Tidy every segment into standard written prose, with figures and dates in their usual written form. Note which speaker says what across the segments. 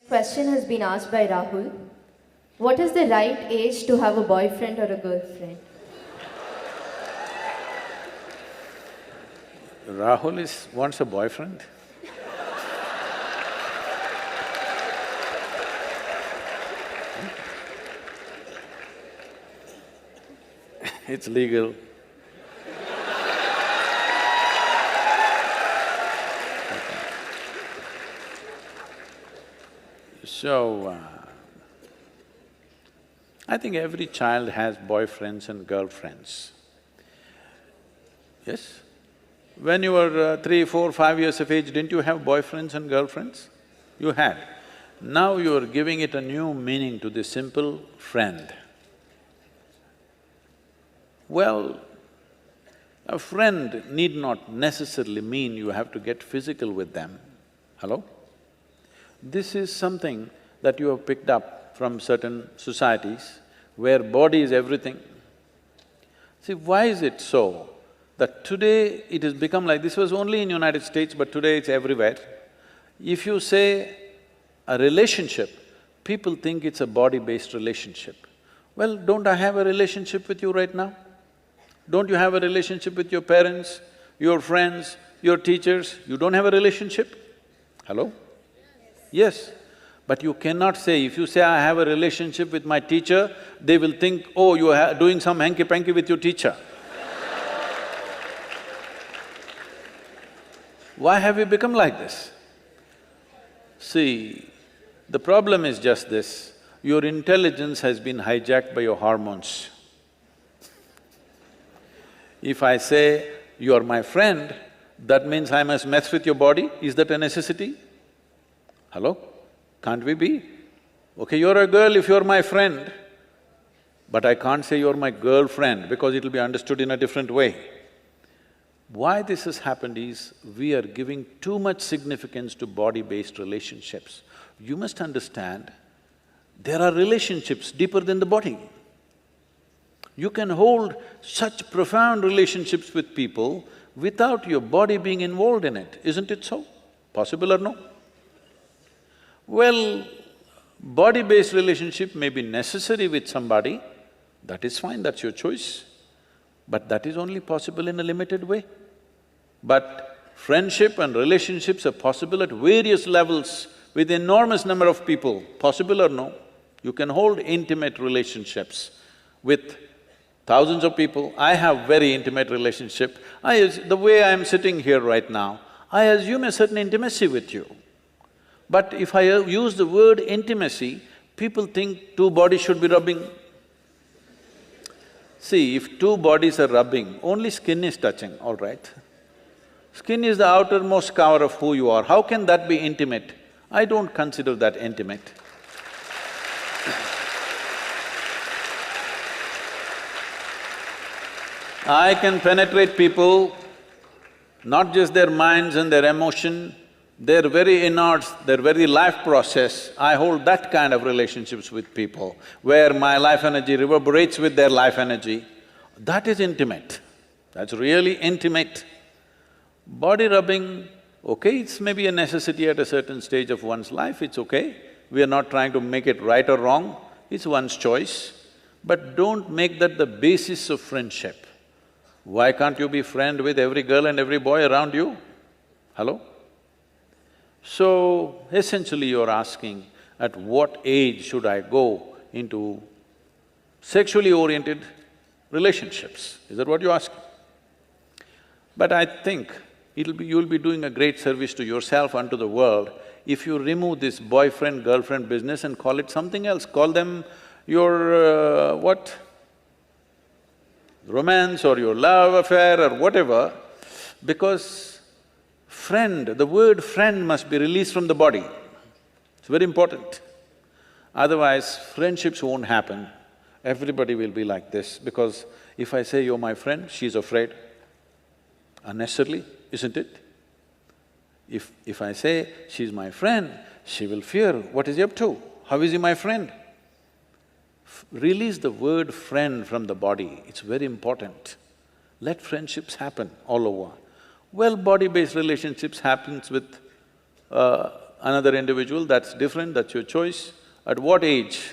Speaker 1: Question has been asked by Rahul. What is the right age to have a boyfriend or a girlfriend?
Speaker 2: Rahul wants a boyfriend? It's legal. So, I think every child has boyfriends and girlfriends. Yes? When you were 3, 4, 5 years of age, didn't you have boyfriends and girlfriends? You had. Now you are giving it a new meaning to the simple friend. Well, a friend need not necessarily mean you have to get physical with them. Hello? This is something that you have picked up from certain societies where body is everything. See, why is it so that today it has become like… this was only in United States, but today it's everywhere. If you say a relationship, people think it's a body-based relationship. Well, don't I have a relationship with you right now? Don't you have a relationship with your parents, your friends, your teachers? You don't have a relationship? Hello? Yes. But you cannot say, if you say, I have a relationship with my teacher, they will think, oh, you are doing some hanky-panky with your teacher. Why have you become like this? See, the problem is just this, your intelligence has been hijacked by your hormones. If I say, you're my friend, that means I must mess with your body, is that a necessity? Hello? Can't we be? Okay, you're a girl if you're my friend, but I can't say you're my girlfriend because it'll be understood in a different way. Why this has happened is, we are giving too much significance to body-based relationships. You must understand, there are relationships deeper than the body. You can hold such profound relationships with people without your body being involved in it, isn't it so? Possible or no? Well, body-based relationship may be necessary with somebody, that is fine, that's your choice. But that is only possible in a limited way. But friendship and relationships are possible at various levels with enormous number of people, possible or no? You can hold intimate relationships with thousands of people. I have very intimate relationship. The way I'm sitting here right now, I assume a certain intimacy with you. But if I use the word intimacy, people think two bodies should be rubbing. See, if two bodies are rubbing, only skin is touching, all right? Skin is the outermost cover of who you are. How can that be intimate? I don't consider that intimate. I can penetrate people, not just their minds and their emotion, their very innards, their very life process. I hold that kind of relationships with people, where my life energy reverberates with their life energy. That is intimate, that's really intimate. Body rubbing, okay, it's maybe a necessity at a certain stage of one's life, it's okay. We are not trying to make it right or wrong, it's one's choice. But don't make that the basis of friendship. Why can't you be friend with every girl and every boy around you? Hello? So, essentially you're asking, at what age should I go into sexually oriented relationships? Is that what you're asking? But I think you'll be doing a great service to yourself and to the world if you remove this boyfriend-girlfriend business and call it something else. Call them your what? Romance or your love affair or whatever, because friend, the word friend must be released from the body. It's very important. Otherwise, friendships won't happen. Everybody will be like this, because if I say, you're my friend, she's afraid. Unnecessarily, isn't it? If I say, she's my friend, she will fear, what is he up to? How is he my friend? Release the word friend from the body, it's very important. Let friendships happen all over. Well, body-based relationships happens with another individual, that's different, that's your choice. At what age?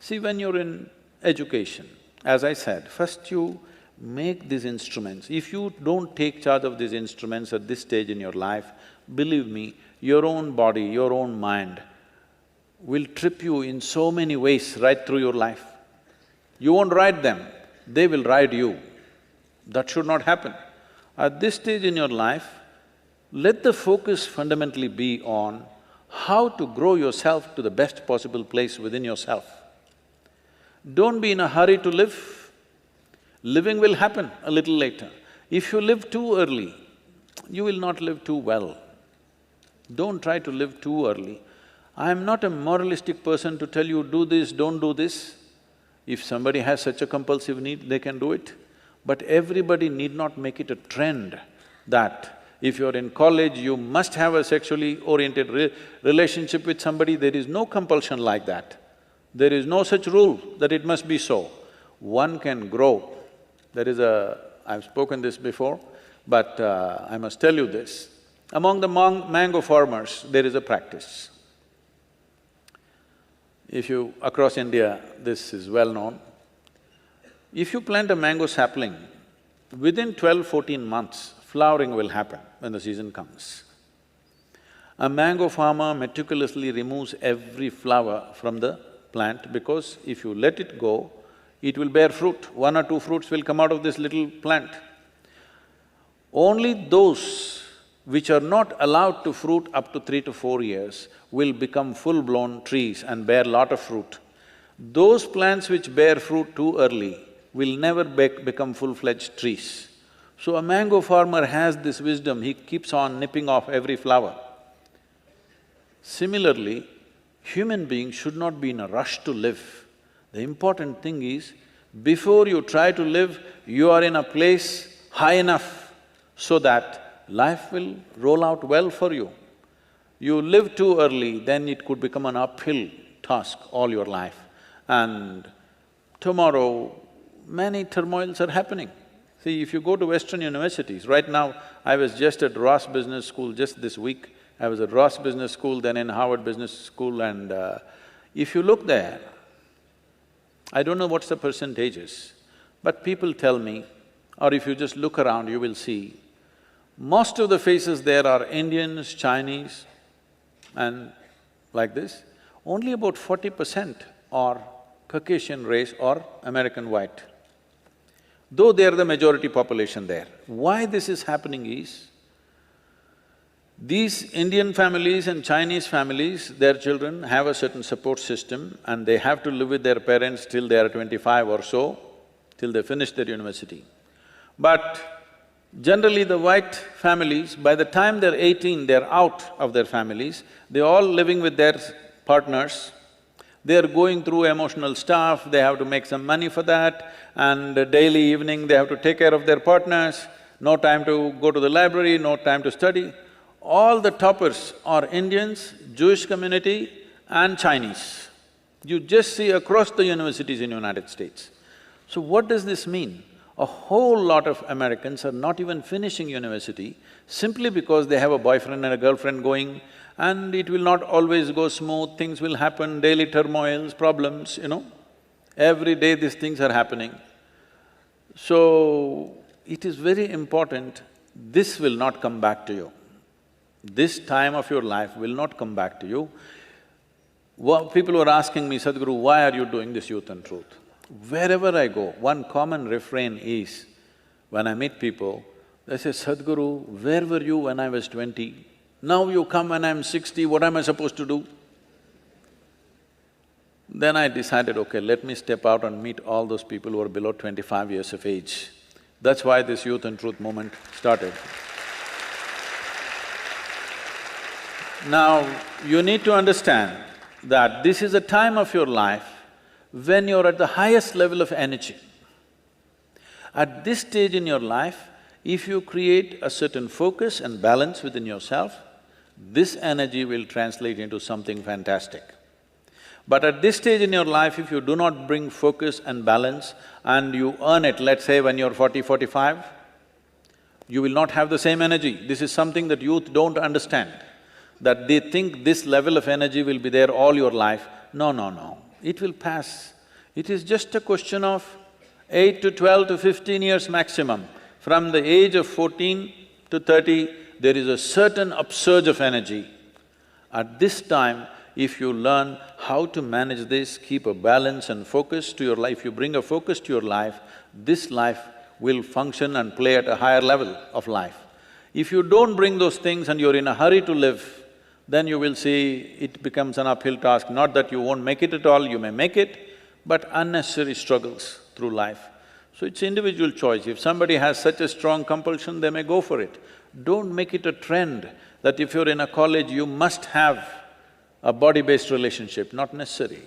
Speaker 2: See, when you're in education, as I said, first you make these instruments. If you don't take charge of these instruments at this stage in your life, believe me, your own body, your own mind will trip you in so many ways right through your life. You won't ride them, they will ride you. That should not happen. At this stage in your life, let the focus fundamentally be on how to grow yourself to the best possible place within yourself. Don't be in a hurry to live. Living will happen a little later. If you live too early, you will not live too well. Don't try to live too early. I am not a moralistic person to tell you, do this, don't do this. If somebody has such a compulsive need, they can do it. But everybody need not make it a trend that if you're in college, you must have a sexually oriented relationship with somebody. There is no compulsion like that. There is no such rule that it must be so. One can grow. There is a… I've spoken this before, but I must tell you this. Among the mango farmers, there is a practice. If you… across India, this is well known. If you plant a mango sapling, within 12–14 months, flowering will happen when the season comes. A mango farmer meticulously removes every flower from the plant because if you let it go, it will bear fruit. 1 or 2 fruits will come out of this little plant. Only those which are not allowed to fruit up to 3 to 4 years will become full-blown trees and bear lot of fruit. Those plants which bear fruit too early will never become full-fledged trees. So a mango farmer has this wisdom, he keeps on nipping off every flower. Similarly, human beings should not be in a rush to live. The important thing is, before you try to live, you are in a place high enough so that life will roll out well for you. You live too early, then it could become an uphill task all your life. And tomorrow, many turmoils are happening. See, if you go to Western universities, right now, I was just at Ross Business School just this week. I was at Ross Business School, then in Harvard Business School, and if you look there, I don't know what's the percentages, but people tell me, or if you just look around, you will see, most of the faces there are Indians, Chinese, and like this. Only about 40% are Caucasian race or American white, though they are the majority population there. Why this is happening is, these Indian families and Chinese families, their children have a certain support system and they have to live with their parents till they are 25 or so, till they finish their university. But generally the white families, by the time they're 18, they're out of their families, they're all living with their partners, they're going through emotional stuff, they have to make some money for that, and daily evening they have to take care of their partners, no time to go to the library, no time to study. All the toppers are Indians, Jewish community and Chinese. You just see across the universities in United States. So what does this mean? A whole lot of Americans are not even finishing university simply because they have a boyfriend and a girlfriend going, and it will not always go smooth, things will happen, daily turmoils, problems, you know. Every day these things are happening. So, it is very important, this will not come back to you. This time of your life will not come back to you. People were asking me, Sadhguru, why are you doing this Youth and Truth? Wherever I go, one common refrain is, when I meet people, they say, Sadhguru, where were you when I was 20? Now you come when I'm 60, what am I supposed to do? Then I decided, okay, let me step out and meet all those people who are below 25 years of age. That's why this Youth and Truth movement started. Now, you need to understand that this is a time of your life when you're at the highest level of energy. At this stage in your life, if you create a certain focus and balance within yourself, this energy will translate into something fantastic. But at this stage in your life, if you do not bring focus and balance and you earn it, let's say when you're 40, 45, you will not have the same energy. This is something that youth don't understand. that they think this level of energy will be there all your life. No, no, no, it will pass. It is just a question of 8 to 12 to 15 years maximum. From the age of 14 to 30, there is a certain upsurge of energy. At this time, if you learn how to manage this, keep a balance and focus to your life, you bring a focus to your life, this life will function and play at a higher level of life. If you don't bring those things and you're in a hurry to live, then you will see it becomes an uphill task. Not that you won't make it at all, you may make it, but unnecessary struggles through life. So it's individual choice. If somebody has such a strong compulsion, they may go for it. Don't make it a trend that if you're in a college, you must have a body-based relationship, not necessary.